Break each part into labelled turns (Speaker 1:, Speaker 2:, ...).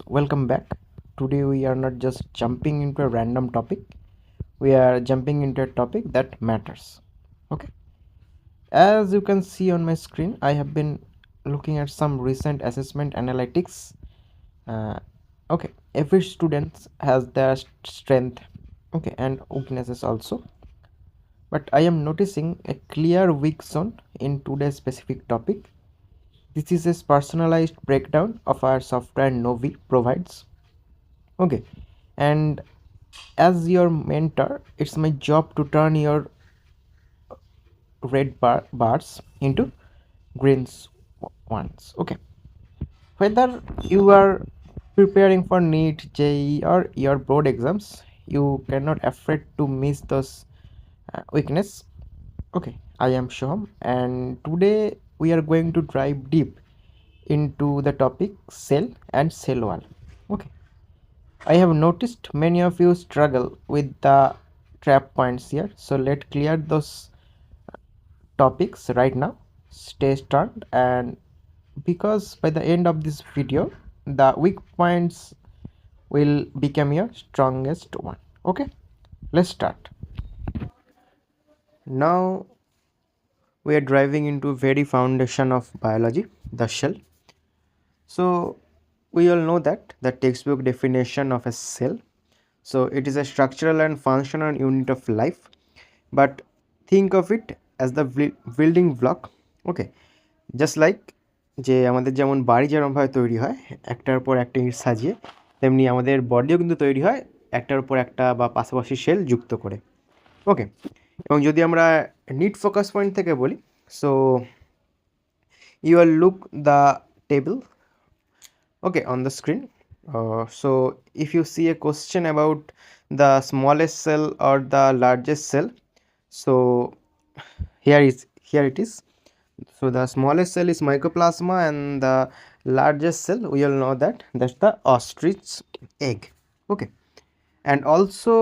Speaker 1: welcome back. Today we are not just jumping into a random topic, we are jumping into a topic that matters. Okay, as you can see on my screen, I have been looking at some recent assessment analytics. Uh, okay, every student has their strength, okay, and weaknesses also, but I am noticing a clear weak zone in today's specific topic. This is a personalized breakdown of our software Novi provides. Okay, and as your mentor, it's my job to turn your bars into greens ones. Okay, whether you are preparing for NEET, JEE, or your board exams, you cannot afford to miss those weakness. Okay, I am Shom, and today we are going to dive deep into the topic cell and cell wall. Okay, I have noticed many of you struggle with the trap points here, so let's clear those topics right now. Stay tuned, and because by the end of this video, the weak points will become your strongest one. Okay, let's start. Now we are driving into very foundation of biology, the cell. So we all know that the textbook definition of a cell. So it is a structural and functional unit of life, but think of it as the building block. Okay, just like যে আমাদের যেমন বাড়ি যেরকমভাবে তৈরি হয় একটার উপর একটা ইট সাজিয়ে, তেমনি আমাদের বডিও কিন্তু তৈরি হয় একটার উপর একটা বা পাশাপাশি শেল যুক্ত করে। ওকে, এবং যদি আমরা নিট ফোকাস পয়েন্ট থেকে বলি, so you will look the table, okay, on the screen. So if you see a question about the smallest cell or the largest cell, so here it is. So the smallest cell is mycoplasma, and the largest cell, we all know that that's the ostrich egg. Okay, and also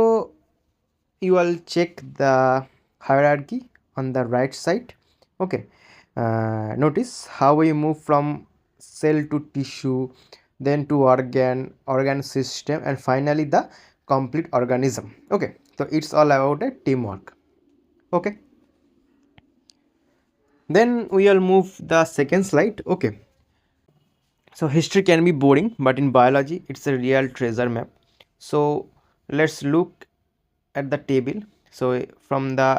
Speaker 1: you will check the hierarchy on the right side. Okay, notice how we move from cell to tissue, then to organ system, and finally the complete organism. Okay, so it's all about a teamwork. Okay, then we will move the second slide. Okay, so history can be boring, but in biology it's a real treasure map. So let's look at the table. So from the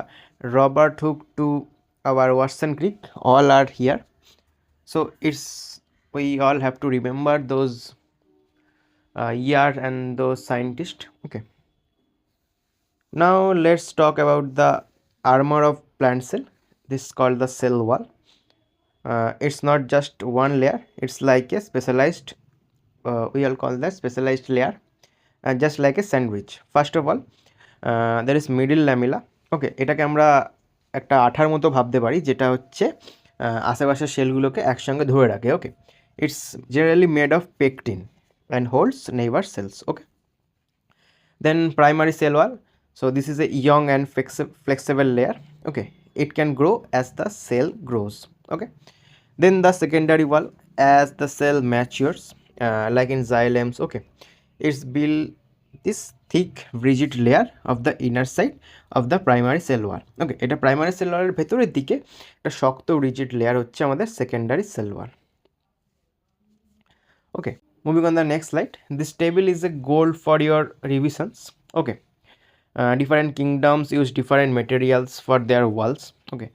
Speaker 1: Robert Hooke to our Watson Crick, all are here. So it's we all have to remember those year and those scientists. Okay, now let's talk about the armor of plant cell. This is called the cell wall. It's not just one layer, it's like a specialized, we all call that specialized layer, just like a sandwich. First of all, there is middle lamella. ওকে, এটাকে আমরা একটা আঠার মতো ভাবতে পারি, যেটা হচ্ছে আশেপাশের সেলগুলোকে একসঙ্গে ধরে রাখে। Okay, it's generally made of pectin and holds neighbour cells. Okay, then primary cell wall. So this is a young and flexible layer. Okay, it can grow as the cell grows. Okay, then the secondary wall, as the cell matures, like in xylems. Okay, it's built this thick rigid layer of the inner side of the primary cell wall. Okay, এটা primary cell wall এর ভেতরের দিকে একটা শক্ত rigid layer হচ্ছে আমাদের secondary cell wall. Okay, moving on the next slide. This table is a goal for your revisions. Okay, different kingdoms use different materials for their walls. Okay,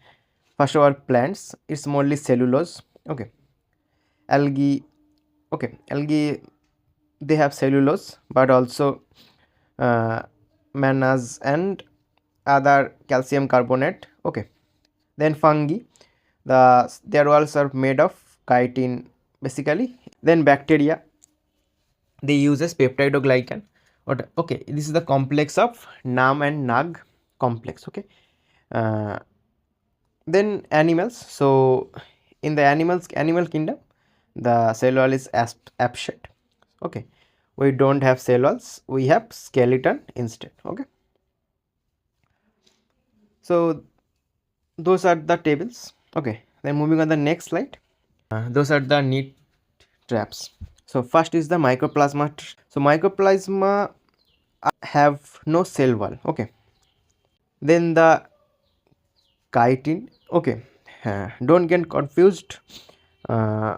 Speaker 1: first of all, plants, it's mostly cellulose. Okay, algae, okay, algae, they have cellulose, but also mannose and other calcium carbonate. Okay, then fungi, their walls are made of chitin basically. Then bacteria, they use as peptidoglycan. Okay, this is the complex of NAM and NAG complex. Okay, then animals. So in the animal kingdom, the cell wall is absent. Okay, we don't have cell walls, we have skeleton instead. Okay, so those are the tables. Okay, then moving on the next slide. Those are the neat traps. So first is the mycoplasma. So mycoplasma have no cell wall. Okay. Then the chitin. Okay. Don't get confused uh,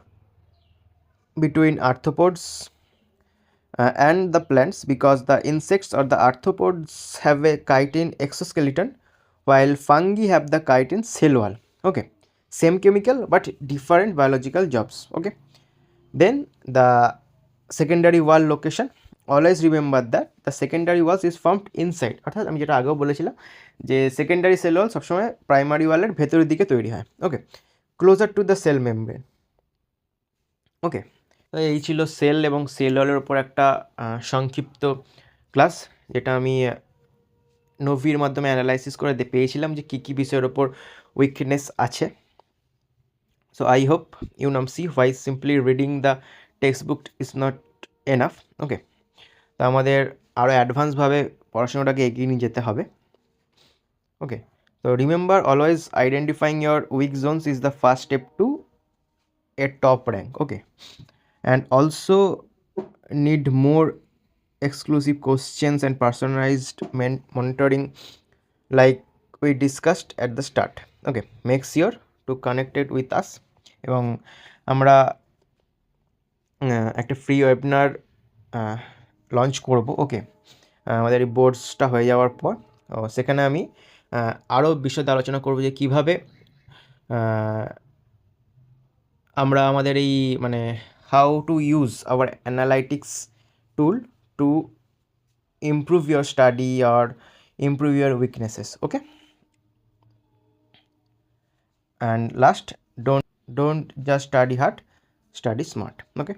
Speaker 1: between arthropods and the plants, because the insects or the arthropods have a chitin exoskeleton while fungi have the chitin cell wall. Okay, same chemical but different biological jobs. Okay, then the secondary wall location, always remember that the secondary walls is formed inside, অর্থাৎ আমি যেটা আগেও বলেছিলাম যে secondary cell wall সবসময় primary ওয়ালের ভেতরের দিকে তৈরি হয়। Okay, closer to the cell membrane. Okay, এই ছিল সেল এবং সেল ওয়ালের ওপর একটা সংক্ষিপ্ত ক্লাস, যেটা আমি নোভির মাধ্যমে অ্যানালাইসিস করে পেয়েছিলাম যে কী কী বিষয়ের ওপর উইকনেস আছে। So I hope you now see why simply reading the textbook is not enough. Okay, তো আমাদের আরও অ্যাডভান্সভাবে পড়াশোনাটাকে এগিয়ে নিয়ে যেতে হবে। ওকে, তো remember always identifying your weak zones is the first step to a top rank. Okay, and also need more exclusive questions and personalized monitoring like we discussed at the start. Okay, make sure to connect it with us, এবং আমরা একটা free webinar launch করব। ওকে, আমাদের এই বোর্ডসটা হয়ে যাওয়ার পর সেখানে আমি আরও বিশদ আলোচনা করব যে কীভাবে আমরা আমাদের এই মানে how to use our analytics tool to improve your study or improve your weaknesses. Okay, and last, don't just study hard, study smart. Okay.